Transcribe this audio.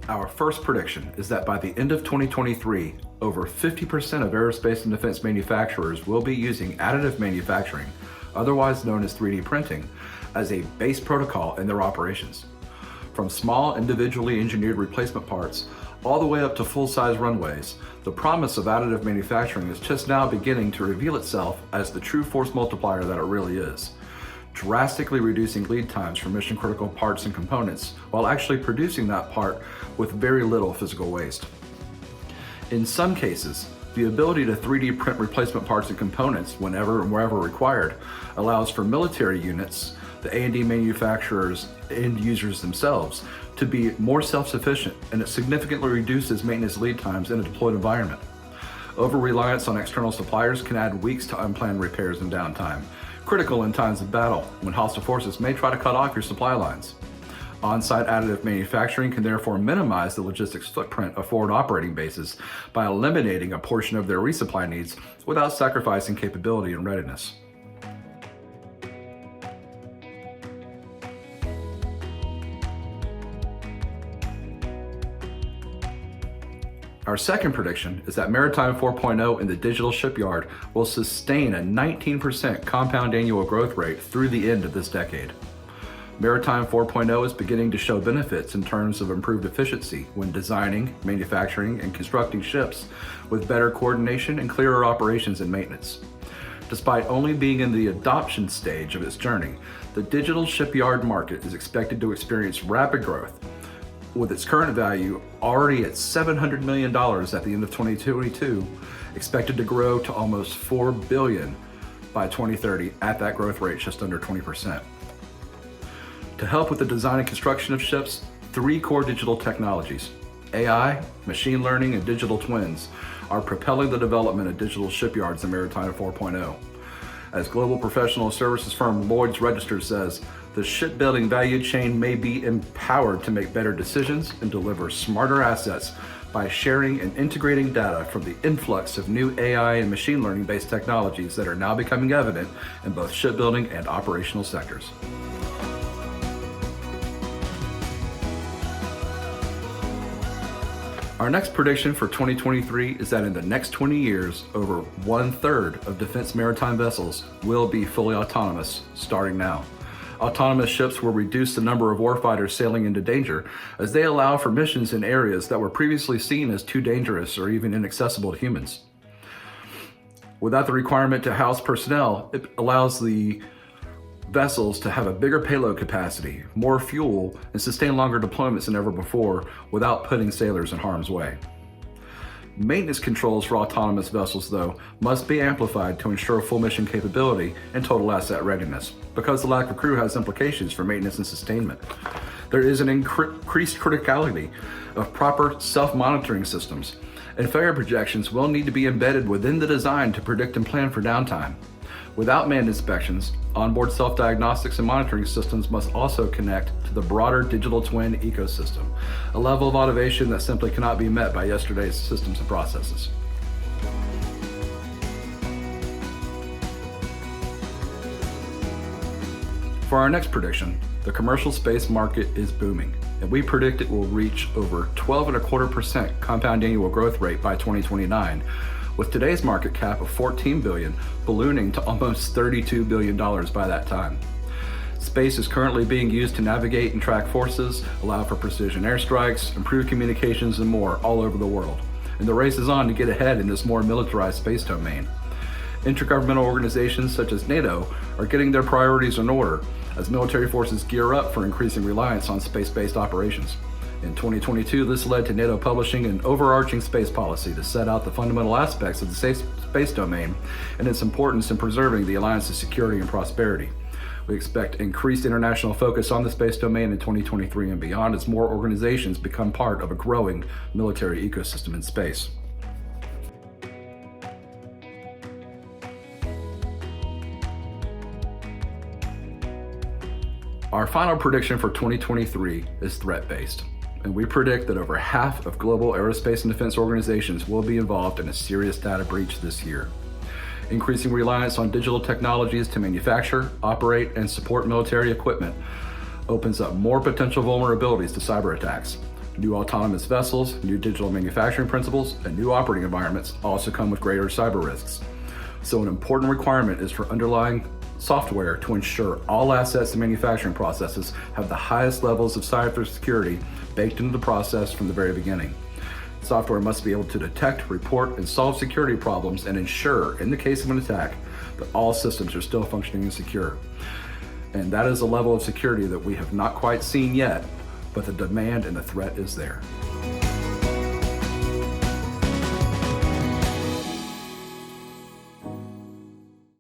Our first prediction is that by the end of 2023, over 50% of aerospace and defense manufacturers will be using additive manufacturing, otherwise known as 3D printing, as a base protocol in their operations. From small individually engineered replacement parts all the way up to full-size runways, the promise of additive manufacturing is just now beginning to reveal itself as the true force multiplier that it really is, drastically reducing lead times for mission-critical parts and components while actually producing that part with very little physical waste. In some cases, the ability to 3D print replacement parts and components whenever and wherever required allows for military units, the A&D manufacturers, and users themselves to be more self-sufficient, and it significantly reduces maintenance lead times in a deployed environment. Over-reliance on external suppliers can add weeks to unplanned repairs and downtime, critical in times of battle when hostile forces may try to cut off your supply lines. On-site additive manufacturing can therefore minimize the logistics footprint of forward operating bases by eliminating a portion of their resupply needs without sacrificing capability and readiness. Our second prediction is that Maritime 4.0 in the digital shipyard will sustain a 19% compound annual growth rate through the end of this decade. Maritime 4.0 is beginning to show benefits in terms of improved efficiency when designing, manufacturing, and constructing ships with better coordination and clearer operations and maintenance. Despite only being in the adoption stage of its journey, the digital shipyard market is expected to experience rapid growth, with its current value already at $700 million at the end of 2022, expected to grow to almost $4 billion by 2030 at that growth rate just under 20%. To help with the design and construction of ships, 3 core digital technologies, AI, machine learning, and digital twins, are propelling the development of digital shipyards in Maritime 4.0. As global professional services firm Lloyd's Register says, the shipbuilding value chain may be empowered to make better decisions and deliver smarter assets by sharing and integrating data from the influx of new AI and machine learning-based technologies that are now becoming evident in both shipbuilding and operational sectors. Our next prediction for 2023 is that in the next 20 years, over 1/3 of defense maritime vessels will be fully autonomous, starting now. Autonomous ships will reduce the number of warfighters sailing into danger, as they allow for missions in areas that were previously seen as too dangerous or even inaccessible to humans. Without the requirement to house personnel, it allows the vessels to have a bigger payload capacity, more fuel, and sustain longer deployments than ever before without putting sailors in harm's way. Maintenance controls for autonomous vessels, though, must be amplified to ensure full mission capability and total asset readiness, because the lack of crew has implications for maintenance and sustainment. There is an increased criticality of proper self-monitoring systems, and failure projections will need to be embedded within the design to predict and plan for downtime. Without manned inspections, onboard self-diagnostics and monitoring systems must also connect to the broader digital twin ecosystem, a level of automation that simply cannot be met by yesterday's systems and processes. For our next prediction, the commercial space market is booming, and we predict it will reach over 12.25% compound annual growth rate by 2029, with today's market cap of $14 billion ballooning to almost $32 billion by that time. Space is currently being used to navigate and track forces, allow for precision airstrikes, improve communications, and more all over the world. And the race is on to get ahead in this more militarized space domain. Intergovernmental organizations such as NATO are getting their priorities in order as military forces gear up for increasing reliance on space-based operations. In 2022, this led to NATO publishing an overarching space policy to set out the fundamental aspects of the safe space domain and its importance in preserving the alliance's security and prosperity. We expect increased international focus on the space domain in 2023 and beyond as more organizations become part of a growing military ecosystem in space. Our final prediction for 2023 is threat-based, and we predict that over half of global aerospace and defense organizations will be involved in a serious data breach this year. Increasing reliance on digital technologies to manufacture, operate, and support military equipment opens up more potential vulnerabilities to cyber attacks, New autonomous vessels, new digital manufacturing principles, and new operating environments also come with greater cyber risks. So an important requirement is for underlying software to ensure all assets and manufacturing processes have the highest levels of cybersecurity baked into the process from the very beginning. Software must be able to detect, report, and solve security problems and ensure, in the case of an attack, that all systems are still functioning and secure. And that is a level of security that we have not quite seen yet, but the demand and the threat is there.